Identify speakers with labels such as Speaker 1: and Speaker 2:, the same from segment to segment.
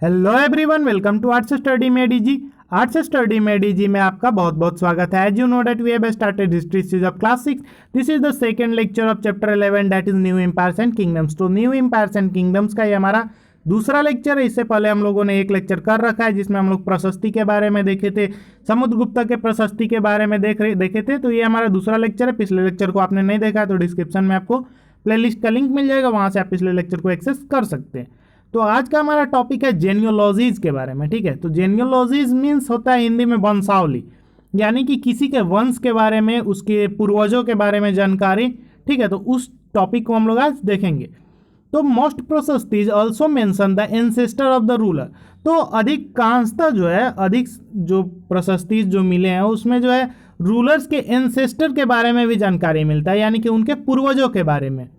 Speaker 1: Hello everyone, welcome to arts study में DG. Arts study में DG में आपका बहुत बहुत स्वागत है। As you know that we have started history series of class 6। This is the second lecture of chapter 11 that is new empires and kingdoms. तो new empires and kingdoms का ये हमारा दूसरा लेक्चर है। इससे पहले हम लोगों ने एक लेक्चर कर रखा है जिसमें हम लोग प्रशस्ति के बारे में देखे थे, समुद्रगुप्त के प्रशस्ति के बारे में देखे थे। तो ये हमारा दूसरा लेक्चर है। पिछले लेक्चर को आपने नहीं देखा तो डिस्क्रिप्शन में आपको प्लेलिस्ट का लिंक मिल जाएगा, वहाँ से आप पिछले लेक्चर को एक्सेस कर सकते हैं। तो आज का हमारा टॉपिक है जेनियोलॉजीज के बारे में। ठीक है, तो जेनियोलॉजीज मीन्स होता है हिंदी में वंशावली, यानी कि किसी के वंश के बारे में, उसके पूर्वजों के बारे में जानकारी। ठीक है, तो उस टॉपिक को हम लोग आज देखेंगे। तो most prashastis also mention the ancestor of the ruler. तो अधिकांशतः जो है, अधिक जो प्रशस्ति जो मिले हैं उसमें जो है रूलर्स के एंसेस्टर के बारे में भी जानकारी मिलता है, यानी कि उनके पूर्वजों के बारे में।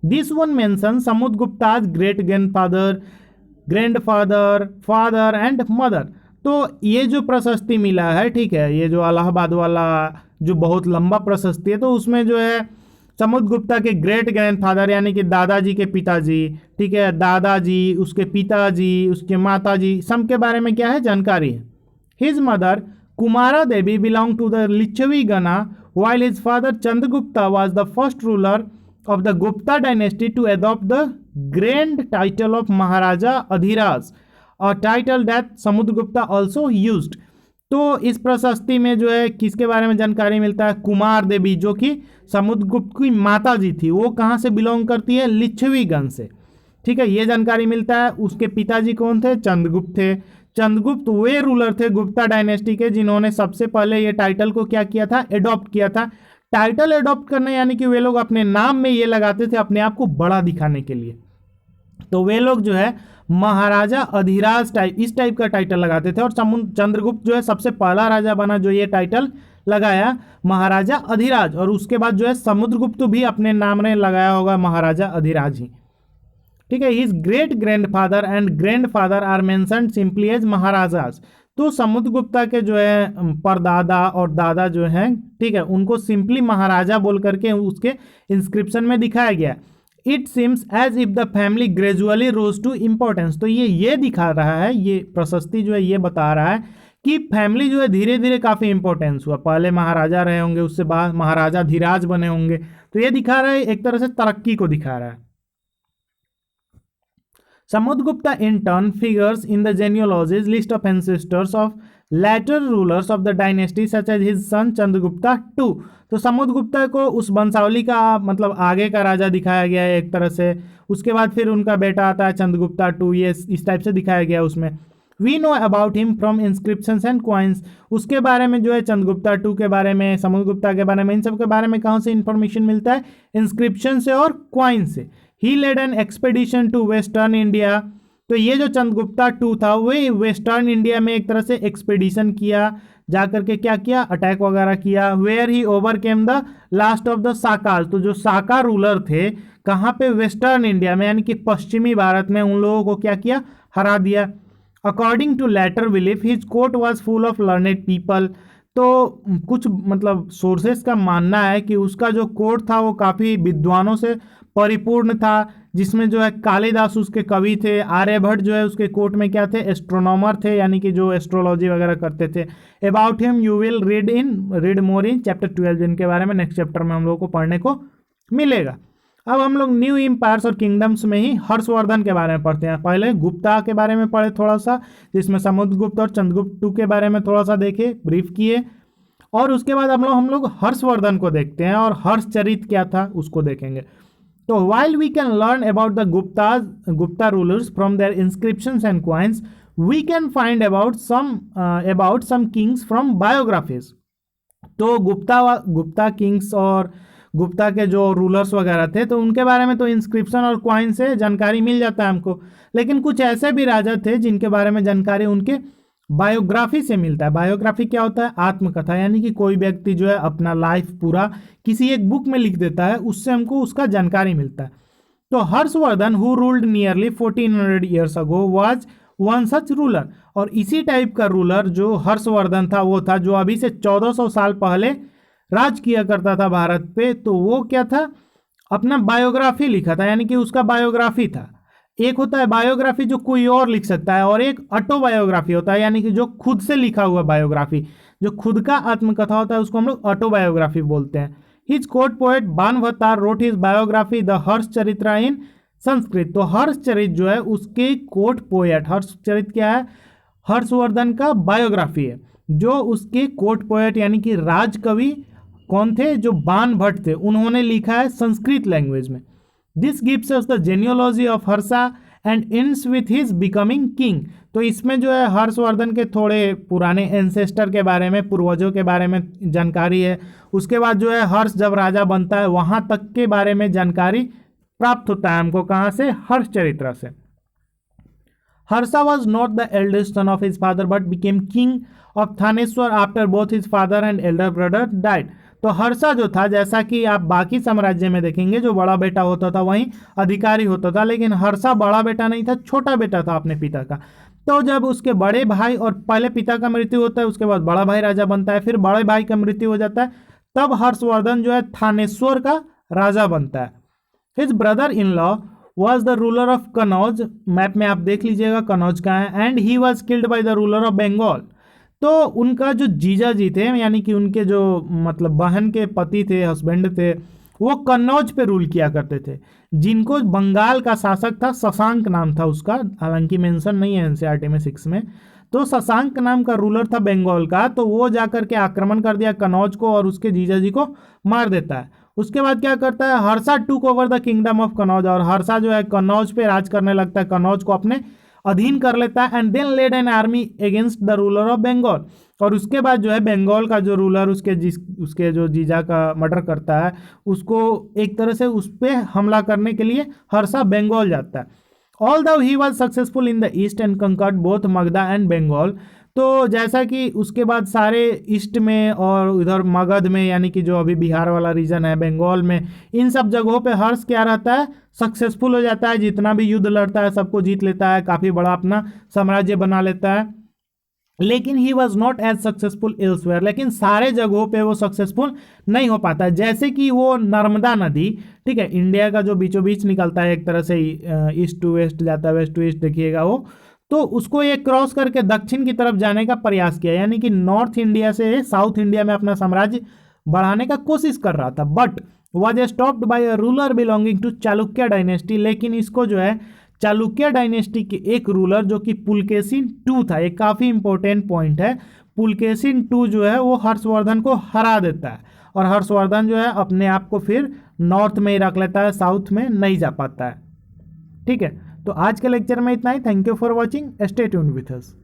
Speaker 1: This one mention Samudragupta's great grandfather, grandfather, father and mother. तो ये जो प्रशस्ति मिला है, ठीक है, ये जो इलाहाबाद वाला जो बहुत लंबा प्रशस्ति है, तो उसमें जो है समुद्रगुप्ता के ग्रेट ग्रैंडफादर यानी कि दादाजी के पिताजी, ठीक है, दादाजी, उसके पिताजी, उसके माताजी, सब के बारे में क्या है जानकारी है। His mother Kumara Devi belong to the Lichchhavi gana, while his father Chandragupta was the first ruler of the Gupta dynasty to adopt the grand title of Maharaja Adhiraj, a title that Samudragupta also used। तो इस प्रशस्ति में जो है किसके बारे में जानकारी मिलता है? कुमार देवी, जो कि समुद्रगुप्त की माता जी थी। वो कहाँ से बिलोंग करती है? लिच्छवीगण से। ठीक है, ये जानकारी मिलता है। उसके पिताजी कौन थे? चंद्रगुप्त थे। चंद्रगुप्त वे रूलर थे गुप्ता डायनेस्टी के जिन्होंने सबसे पहले ये टाइटल को क्या किया था? एडॉप्ट किया था। टाइटल एडॉप्ट करना यानी कि वे लोग अपने नाम में ये लगाते थे अपने आप को बड़ा दिखाने के लिए। तो वे लोग जो है महाराजा अधिराज टाइप, इस टाइप का टाइटल लगाते थे। और चंद्रगुप्त जो है सबसे पहला राजा बना जो ये टाइटल लगाया, महाराजा अधिराज। और उसके बाद जो है समुद्रगुप्त भी अपने नाम में लगाया होगा महाराजा अधिराज ही। ठीक है, his great grandfather and grandfather are mentioned simply as Maharajas. तो समुद्रगुप्ता के जो है परदादा और दादा जो हैं, ठीक है, उनको सिंपली महाराजा बोल करके उसके इंस्क्रिप्शन में दिखाया गया। It seems as if the family gradually rose to importance. तो ये दिखा रहा है, ये प्रशस्ति जो है ये बता रहा है कि फैमिली जो है धीरे धीरे काफ़ी इंपॉर्टेंस हुआ। पहले महाराजा रहे होंगे, उससे बाद महाराजा धीराज बने होंगे। तो ये दिखा रहा है, एक तरह से तरक्की को दिखा रहा है। Samudragupta in turn figures in the genealogies list of ancestors of later rulers of the dynasty such as his son Chandragupta II। तो समुद्रगुप्ता को उस वंशावली का मतलब आगे का राजा दिखाया गया है एक तरह से। उसके बाद फिर उनका बेटा आता है चंद्रगुप्ता II, ये इस टाइप से दिखाया गया है उसमें। We know about him from inscriptions and coins. उसके बारे में जो है चंद्रगुप्ता II के बारे में, समुद्रगुप्ता के बारे में, इन सब के बारे में कहाँ से इंफॉर्मेशन मिलता है? इंस्क्रिप्शन से और क्वाइन से। He led an expedition to Western India। तो ये जो चंद्रगुप्ता II था वही वेस्टर्न इंडिया में एक तरह से एक्सपेडिशन किया, जाकर के क्या किया? अटैक वगैरह किया। Where he overcame the last of the Sakas. तो जो साका रूलर थे कहाँ पे? वेस्टर्न इंडिया में, यानी कि पश्चिमी भारत में उन लोगों को क्या किया? हरा दिया। According to later belief his court was full of learned people. तो कुछ मतलब सोर्सेस का मानना है कि उसका जो कोर्ट था वो काफ़ी विद्वानों से परिपूर्ण था, जिसमें जो है कालिदास उसके कवि थे, आर्यभट्ट जो है उसके कोर्ट में क्या थे? एस्ट्रोनॉमर थे, यानी कि जो एस्ट्रोलॉजी वगैरह करते थे। About him you will read more in chapter 12, जिनके बारे में नेक्स्ट चैप्टर में हम लोग को पढ़ने को मिलेगा। अब हम लोग न्यू एम्पायर्स और किंगडम्स में ही हर्षवर्धन के बारे में पढ़ते हैं। पहले गुप्ता के बारे में पढ़े थोड़ा सा, जिसमें समुद्रगुप्त और चंद्रगुप्त II के बारे में थोड़ा सा देखे, ब्रीफ किए। और उसके बाद हम लोग हर्षवर्धन को देखते हैं और हर्षचरित क्या था उसको देखेंगे। तो while we can learn about the Gupta rulers from their inscriptions and coins, we can find about some kings from biographies। तो गुप्ता किंग्स और गुप्ता के जो रूलर्स वगैरह थे तो उनके बारे में तो इंस्क्रिप्शन और क्वाइन से जानकारी मिल जाता है हमको। लेकिन कुछ ऐसे भी राजा थे जिनके बारे में जानकारी उनके बायोग्राफी से मिलता है। बायोग्राफी क्या होता है? आत्मकथा, यानी कि कोई व्यक्ति जो है अपना लाइफ पूरा किसी एक बुक में लिख देता है, उससे हमको उसका जानकारी मिलता है। तो Harshvardhan who ruled nearly 1400 years ago was one such ruler. और इसी टाइप का रूलर जो हर्षवर्धन था वो था जो अभी से 1400 साल पहले राज किया करता था भारत पे। तो वो क्या था? अपना बायोग्राफी लिखा था, यानी कि उसका बायोग्राफी था। एक होता है बायोग्राफी जो कोई और लिख सकता है, और एक ऑटोबायोग्राफी होता है, यानी कि जो खुद से लिखा हुआ बायोग्राफी, जो खुद का आत्मकथा होता है उसको हम लोग ऑटोबायोग्राफी बोलते हैं। His court poet Banabhatta wrote his biography the Harsha Charitra in Sanskrit. तो हर्ष चरित जो है उसके कोर्ट पोएट, हर्ष चरित क्या है, हर्षवर्धन का बायोग्राफी है, जो उसके कोर्ट पोएट यानी कि राजकवि कौन थे, जो बानभट्ट थे, उन्होंने लिखा है संस्कृत लैंग्वेज में। This gives us the genealogy of Harsha and ends with his becoming king. तो इसमें जो है हर्षवर्धन के थोड़े पुराने एंसेस्टर के बारे में, पूर्वजों के बारे में जानकारी है। उसके बाद जो है हर्ष जब राजा बनता है वहाँ तक के बारे में जानकारी प्राप्त होता है हमको, कहाँ से, हर्ष चरित्र से। Harsha was not the eldest son of his father but became king of Thaneshwar after both his father and elder brother died। तो हर्षा जो था, जैसा कि आप बाकी साम्राज्य में देखेंगे, जो बड़ा बेटा होता था वहीं अधिकारी होता था, लेकिन हर्षा बड़ा बेटा नहीं था, छोटा बेटा था अपने पिता का। तो जब उसके बड़े भाई, और पहले पिता का मृत्यु होता है, उसके बाद बड़ा भाई राजा बनता है, फिर बड़े भाई का मृत्यु हो जाता है, तब हर्षवर्धन जो है थानेश्वर का राजा बनता है। His brother in law was the ruler of Kanauj, मैप में आप देख लीजिएगा कनौज कहाँ है, and he was killed by the ruler of Bengal. तो उनका जो जीजा जी थे, यानी कि उनके जो मतलब बहन के पति थे, हस्बैंड थे, वो कन्नौज पे रूल किया करते थे, जिनको बंगाल का शासक था, शशांक नाम था उसका, हालांकि मेंशन नहीं है एनसीईआरटी में 6 में। तो शशांक नाम का रूलर था बंगाल का, तो वो जाकर के आक्रमण कर दिया कन्नौज को और उसके जीजा जी को मार देता है। उसके बाद क्या करता है, Harsha took over the kingdom of Kannauj, और हर्षा जो है कन्नौज पे राज करने लगता है, कन्नौज को अपने अधीन कर लेता है। And then led an army against the ruler of Bengal, और उसके बाद जो है बंगाल का जो रूलर उसके जो जीजा का मर्डर करता है, उसको एक तरह से उस पर हमला करने के लिए हर्षा बंगाल जाता है। Although he was successful in the east and conquered both Magadha and Bengal. तो जैसा कि उसके बाद सारे ईस्ट में और इधर मगध में, यानी कि जो अभी बिहार वाला रीजन है, बंगाल में, इन सब जगहों पे हर्ष क्या रहता है, सक्सेसफुल हो जाता है, जितना भी युद्ध लड़ता है सबको जीत लेता है, काफ़ी बड़ा अपना साम्राज्य बना लेता है। लेकिन he was not as successful elsewhere, लेकिन सारे जगहों पे वो सक्सेसफुल नहीं हो पाता। जैसे कि वो नर्मदा नदी, ठीक है, इंडिया का जो बीचों बीच निकलता है, एक तरह से ईस्ट टू वेस्ट जाता है, वेस्ट टू ईस्ट देखिएगा वो, तो उसको ये क्रॉस करके दक्षिण की तरफ जाने का प्रयास किया, यानी कि नॉर्थ इंडिया से साउथ इंडिया में अपना साम्राज्य बढ़ाने का कोशिश कर रहा था, but was stopped by a ruler belonging to Chalukya dynasty. लेकिन इसको जो है चालुक्य डायनेस्टी के एक रूलर जो कि पुलकेशिन II था, एक काफ़ी इंपॉर्टेंट पॉइंट है, पुलकेशिन II जो है वो हर्षवर्धन को हरा देता है, और हर्षवर्धन जो है अपने आप को फिर नॉर्थ में ही रख लेता है, साउथ में नहीं जा पाता है। ठीक है, तो आज के लेक्चर में इतना ही। Thank you for watching, stay tuned with us.